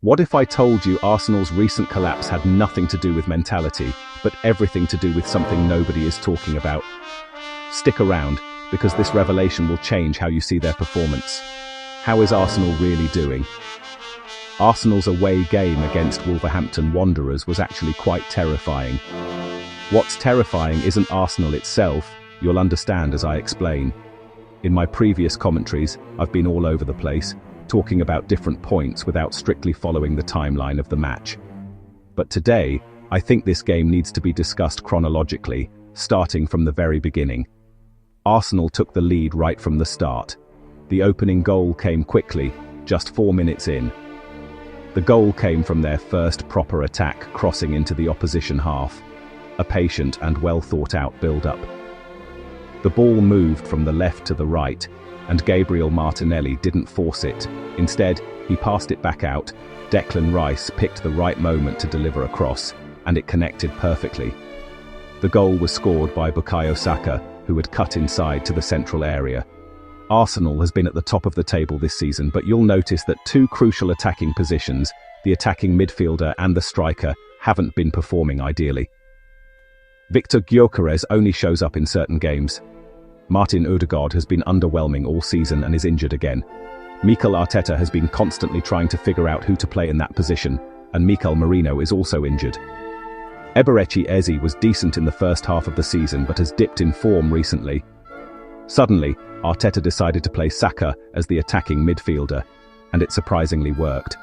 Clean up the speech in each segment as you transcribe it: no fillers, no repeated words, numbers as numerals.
What if I told you Arsenal's recent collapse had nothing to do with mentality, but everything to do with something nobody is talking about? Stick around, because this revelation will change how you see their performance. How is Arsenal really doing? Arsenal's away game against Wolverhampton Wanderers was actually quite terrifying. What's terrifying isn't Arsenal itself, you'll understand as I explain. In my previous commentaries, I've been all over the place, talking about different points without strictly following the timeline of the match. But today, I think this game needs to be discussed chronologically, starting from the very beginning. Arsenal took the lead right from the start. The opening goal came quickly, just 4 minutes in. The goal came from their first proper attack crossing into the opposition half, a patient and well thought out build-up. The ball moved from the left to the right, and Gabriel Martinelli didn't force it. Instead, he passed it back out. Declan Rice picked the right moment to deliver a cross, and it connected perfectly. The goal was scored by Bukayo Saka, who had cut inside to the central area. Arsenal has been at the top of the table this season, but you'll notice that two crucial attacking positions, the attacking midfielder and the striker, haven't been performing ideally. Victor Gyökeres only shows up in certain games. Martin Odegaard has been underwhelming all season and is injured again. Mikel Arteta has been constantly trying to figure out who to play in that position, and Mikel Merino is also injured. Eberechi Eze was decent in the first half of the season but has dipped in form recently. Suddenly, Arteta decided to play Saka as the attacking midfielder, and it surprisingly worked.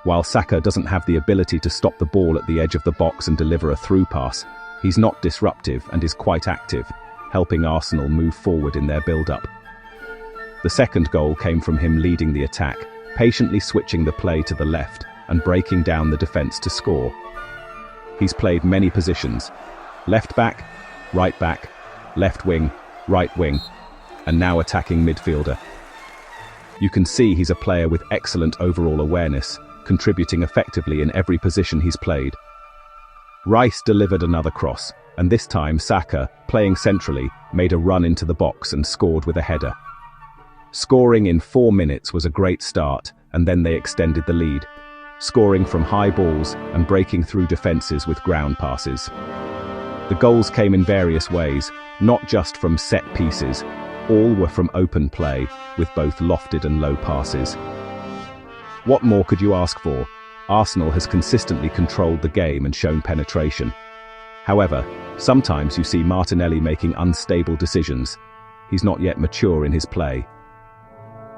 While Saka doesn't have the ability to stop the ball at the edge of the box and deliver a through pass, he's not disruptive and is quite active, helping Arsenal move forward in their build-up. The second goal came from him leading the attack, patiently switching the play to the left and breaking down the defence to score. He's played many positions: left back, left wing, right wing, and now attacking midfielder. You can see he's a player with excellent overall awareness, contributing effectively in every position he's played. Rice delivered another cross, and this time Saka, playing centrally, made a run into the box and scored with a header. Scoring in 4 minutes was a great start, and then they extended the lead, scoring from high balls and breaking through defences with ground passes. The goals came in various ways, not just from set pieces. All were from open play, with both lofted and low passes. What more could you ask for? Arsenal has consistently controlled the game and shown penetration. However, sometimes you see Martinelli making unstable decisions. He's not yet mature in his play.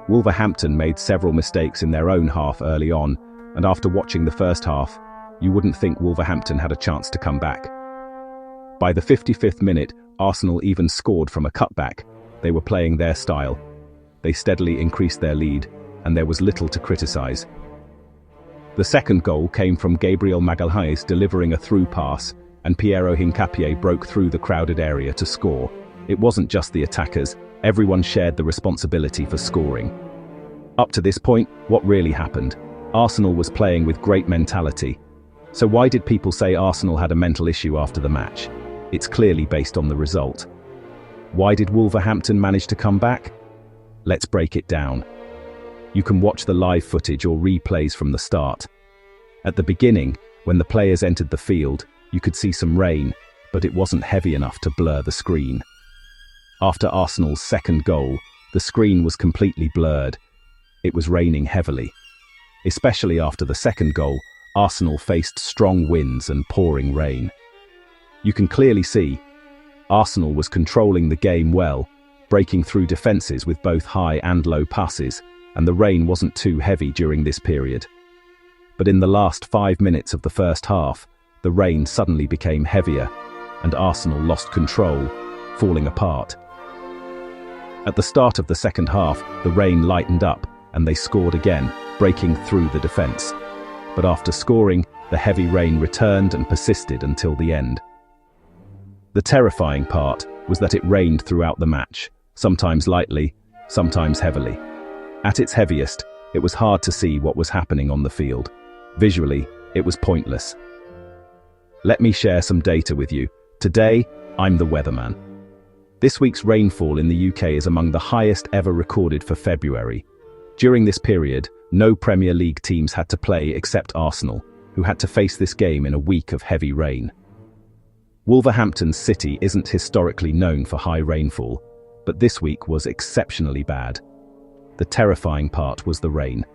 Wolverhampton made several mistakes in their own half early on, and after watching the first half, you wouldn't think Wolverhampton had a chance to come back. By the 55th minute, Arsenal even scored from a cutback. They were playing their style. They steadily increased their lead, and there was little to criticise. The second goal came from Gabriel Magalhaes delivering a through pass, and Piero Hincapié broke through the crowded area to score. It wasn't just the attackers, everyone shared the responsibility for scoring. Up to this point, what really happened? Arsenal was playing with great mentality. So why did people say Arsenal had a mental issue after the match? It's clearly based on the result. Why did Wolverhampton manage to come back? Let's break it down. You can watch the live footage or replays from the start. At the beginning, when the players entered the field, you could see some rain, but it wasn't heavy enough to blur the screen. After Arsenal's second goal, the screen was completely blurred. It was raining heavily. Especially after the second goal, Arsenal faced strong winds and pouring rain. You can clearly see Arsenal was controlling the game well, breaking through defences with both high and low passes, and the rain wasn't too heavy during this period. But in the last 5 minutes of the first half, the rain suddenly became heavier, and Arsenal lost control, falling apart. At the start of the second half, the rain lightened up, and they scored again, breaking through the defence. But after scoring, the heavy rain returned and persisted until the end. The terrifying part was that it rained throughout the match, sometimes lightly, sometimes heavily. At its heaviest, it was hard to see what was happening on the field. Visually, it was pointless. Let me share some data with you. Today, I'm the weatherman. This week's rainfall in the UK is among the highest ever recorded for February. During this period, no Premier League teams had to play except Arsenal, who had to face this game in a week of heavy rain. Wolverhampton City isn't historically known for high rainfall, but this week was exceptionally bad. The terrifying part was the rain.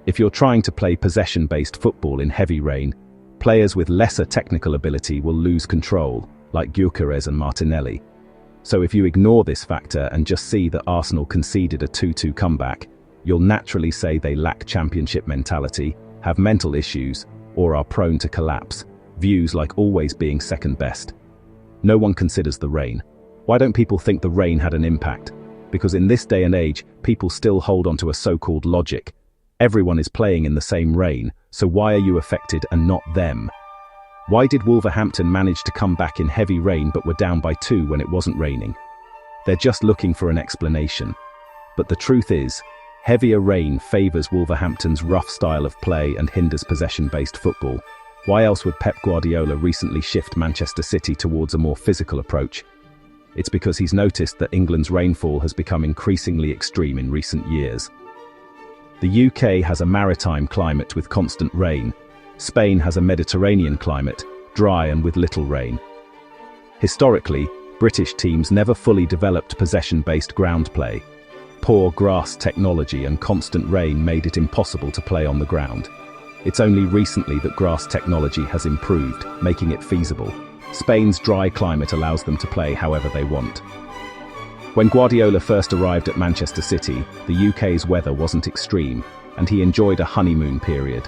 If you're trying to play possession-based football in heavy rain, players with lesser technical ability will lose control, like Gyökeres and Martinelli. So if you ignore this factor and just see that Arsenal conceded a 2-2 comeback, you'll naturally say they lack championship mentality, have mental issues, or are prone to collapse, views like always being second best. No one considers the rain. Why don't people think the rain had an impact? Because in this day and age, people still hold on to a so-called logic. Everyone is playing in the same rain, so why are you affected and not them? Why did Wolverhampton manage to come back in heavy rain but were down by 2 when it wasn't raining? They're just looking for an explanation. But the truth is, heavier rain favours Wolverhampton's rough style of play and hinders possession-based football. Why else would Pep Guardiola recently shift Manchester City towards a more physical approach? It's because he's noticed that England's rainfall has become increasingly extreme in recent years. The UK has a maritime climate with constant rain. Spain has a Mediterranean climate, dry and with little rain. Historically, British teams never fully developed possession-based ground play. Poor grass technology and constant rain made it impossible to play on the ground. It's only recently that grass technology has improved, making it feasible. Spain's dry climate allows them to play however they want. When Guardiola first arrived at Manchester City, the UK's weather wasn't extreme, and he enjoyed a honeymoon period.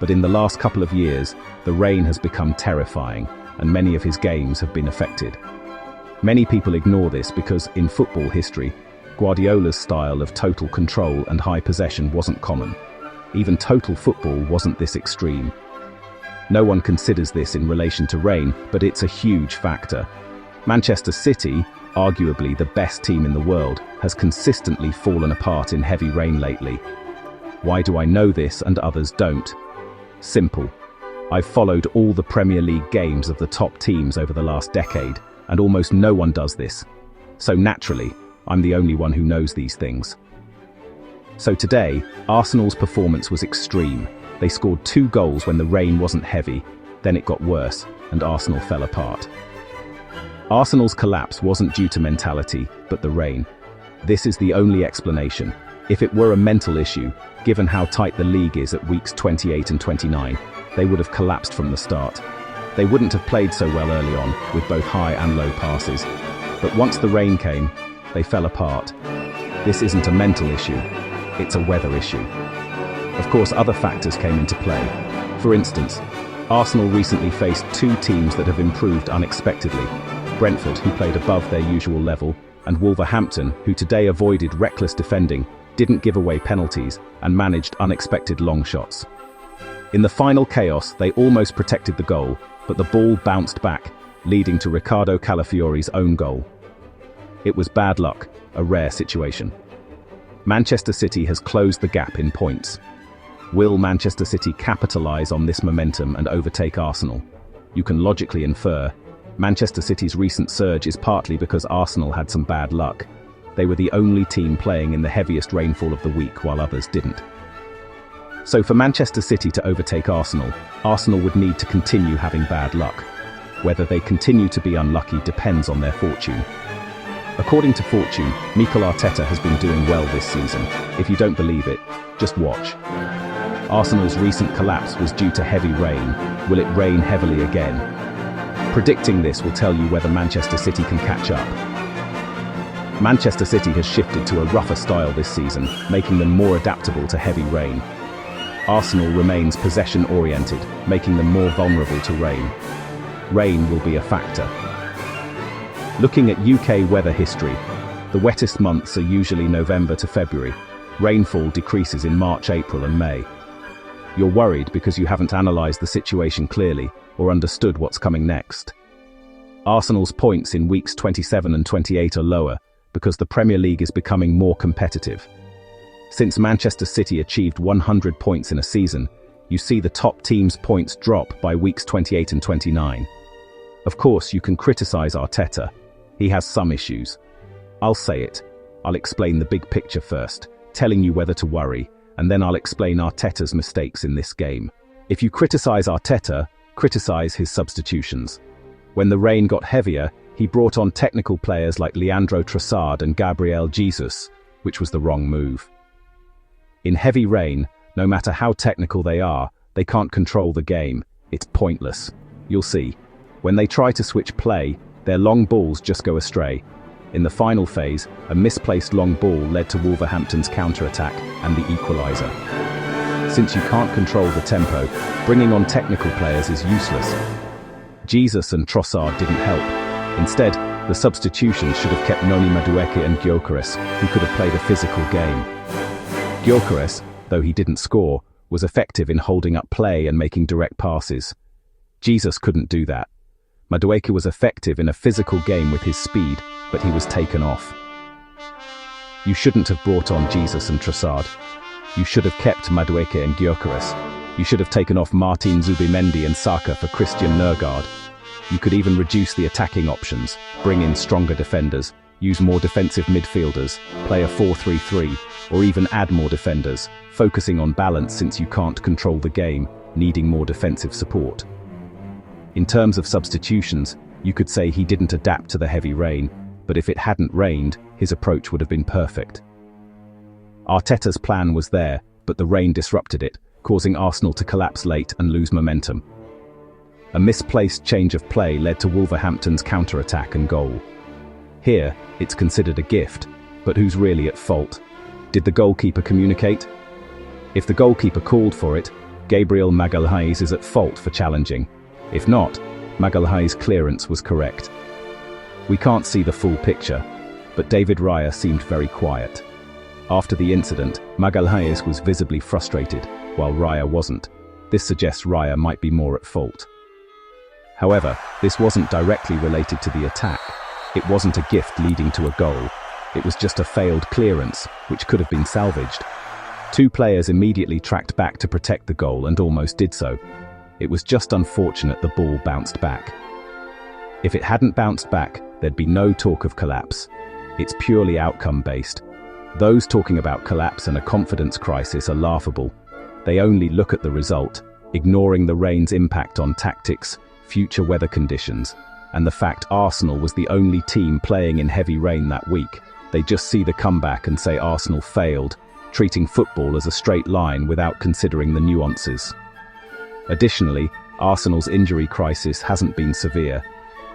But in the last couple of years, the rain has become terrifying, and many of his games have been affected. Many people ignore this because, in football history, Guardiola's style of total control and high possession wasn't common. Even total football wasn't this extreme. No one considers this in relation to rain, but it's a huge factor. Manchester City, arguably the best team in the world, has consistently fallen apart in heavy rain lately. Why do I know this and others don't? Simple. I've followed all the Premier League games of the top teams over the last decade, and almost no one does this. So naturally, I'm the only one who knows these things. So today, Arsenal's performance was extreme. They scored 2 goals when the rain wasn't heavy, then it got worse, and Arsenal fell apart. Arsenal's collapse wasn't due to mentality, but the rain. This is the only explanation. If it were a mental issue, given how tight the league is at weeks 28 and 29, they would have collapsed from the start. They wouldn't have played so well early on, with both high and low passes. But once the rain came, they fell apart. This isn't a mental issue, it's a weather issue. Of course, other factors came into play. For instance, Arsenal recently faced 2 teams that have improved unexpectedly. Brentford, who played above their usual level, and Wolverhampton, who today avoided reckless defending, didn't give away penalties, and managed unexpected long shots. In the final chaos, they almost protected the goal, but the ball bounced back, leading to Ricardo Calafiore's own goal. It was bad luck, a rare situation. Manchester City has closed the gap in points. Will Manchester City capitalise on this momentum and overtake Arsenal? You can logically infer Manchester City's recent surge is partly because Arsenal had some bad luck. They were the only team playing in the heaviest rainfall of the week while others didn't. So for Manchester City to overtake Arsenal, Arsenal would need to continue having bad luck. Whether they continue to be unlucky depends on their fortune. According to Fortune, Mikel Arteta has been doing well this season. If you don't believe it, just watch. Arsenal's recent collapse was due to heavy rain. Will it rain heavily again? Predicting this will tell you whether Manchester City can catch up. Manchester City has shifted to a rougher style this season, making them more adaptable to heavy rain. Arsenal remains possession-oriented, making them more vulnerable to rain. Rain will be a factor. Looking at UK weather history, the wettest months are usually November to February. Rainfall decreases in March, April and May. You're worried because you haven't analysed the situation clearly or understood what's coming next. Arsenal's points in weeks 27 and 28 are lower because the Premier League is becoming more competitive. Since Manchester City achieved 100 points in a season, you see the top team's points drop by weeks 28 and 29. Of course, you can criticise Arteta. He has some issues. I'll say it. I'll explain the big picture first, telling you whether to worry. and then I'll explain Arteta's mistakes in this game. If you criticize Arteta, criticize his substitutions. When the rain got heavier, he brought on technical players like Leandro Trossard and Gabriel Jesus, which was the wrong move. In heavy rain, no matter how technical they are, they can't control the game. It's pointless. You'll see. When they try to switch play, their long balls just go astray. In the final phase, a misplaced long ball led to Wolverhampton's counter-attack and the equaliser. Since you can't control the tempo, bringing on technical players is useless. Jesus and Trossard didn't help. Instead, the substitutions should have kept Noni Madueke and Gyökeres, who could have played a physical game. Gyökeres, though he didn't score, was effective in holding up play and making direct passes. Jesus couldn't do that. Madueke was effective in a physical game with his speed, but he was taken off. You shouldn't have brought on Jesus and Trossard. You should have kept Madueke and Gyökeres. You should have taken off Martin Zubimendi and Saka for Christian Nørgaard. You could even reduce the attacking options, bring in stronger defenders, use more defensive midfielders, play a 4-3-3, or even add more defenders, focusing on balance since you can't control the game, needing more defensive support. In terms of substitutions, you could say he didn't adapt to the heavy rain, but if it hadn't rained, his approach would have been perfect. Arteta's plan was there, but the rain disrupted it, causing Arsenal to collapse late and lose momentum. A misplaced change of play led to Wolverhampton's counter-attack and goal. Here, it's considered a gift, but who's really at fault? Did the goalkeeper communicate? If the goalkeeper called for it, Gabriel Magalhaes is at fault for challenging. If not, Magalhaes' clearance was correct. We can't see the full picture, but David Raya seemed very quiet. After the incident, Magalhaes was visibly frustrated, while Raya wasn't. This suggests Raya might be more at fault. However, this wasn't directly related to the attack. It wasn't a gift leading to a goal. It was just a failed clearance, which could have been salvaged. Two players immediately tracked back to protect the goal and almost did so. It was just unfortunate the ball bounced back. If it hadn't bounced back, there'd be no talk of collapse. It's purely outcome-based. Those talking about collapse and a confidence crisis are laughable. They only look at the result, ignoring the rain's impact on tactics, future weather conditions, and the fact Arsenal was the only team playing in heavy rain that week. They just see the comeback and say Arsenal failed, treating football as a straight line without considering the nuances. Additionally, Arsenal's injury crisis hasn't been severe.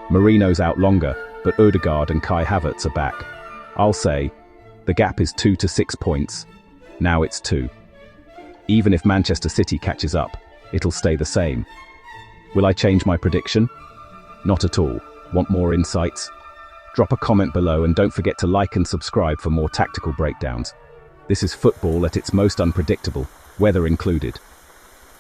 Merino's out longer, but Odegaard and Kai Havertz are back. I'll say, the gap is 2 to 6 points. Now it's 2. Even if Manchester City catches up, it'll stay the same. Will I change my prediction? Not at all. Want more insights? Drop a comment below and don't forget to like and subscribe for more tactical breakdowns. This is football at its most unpredictable, weather included.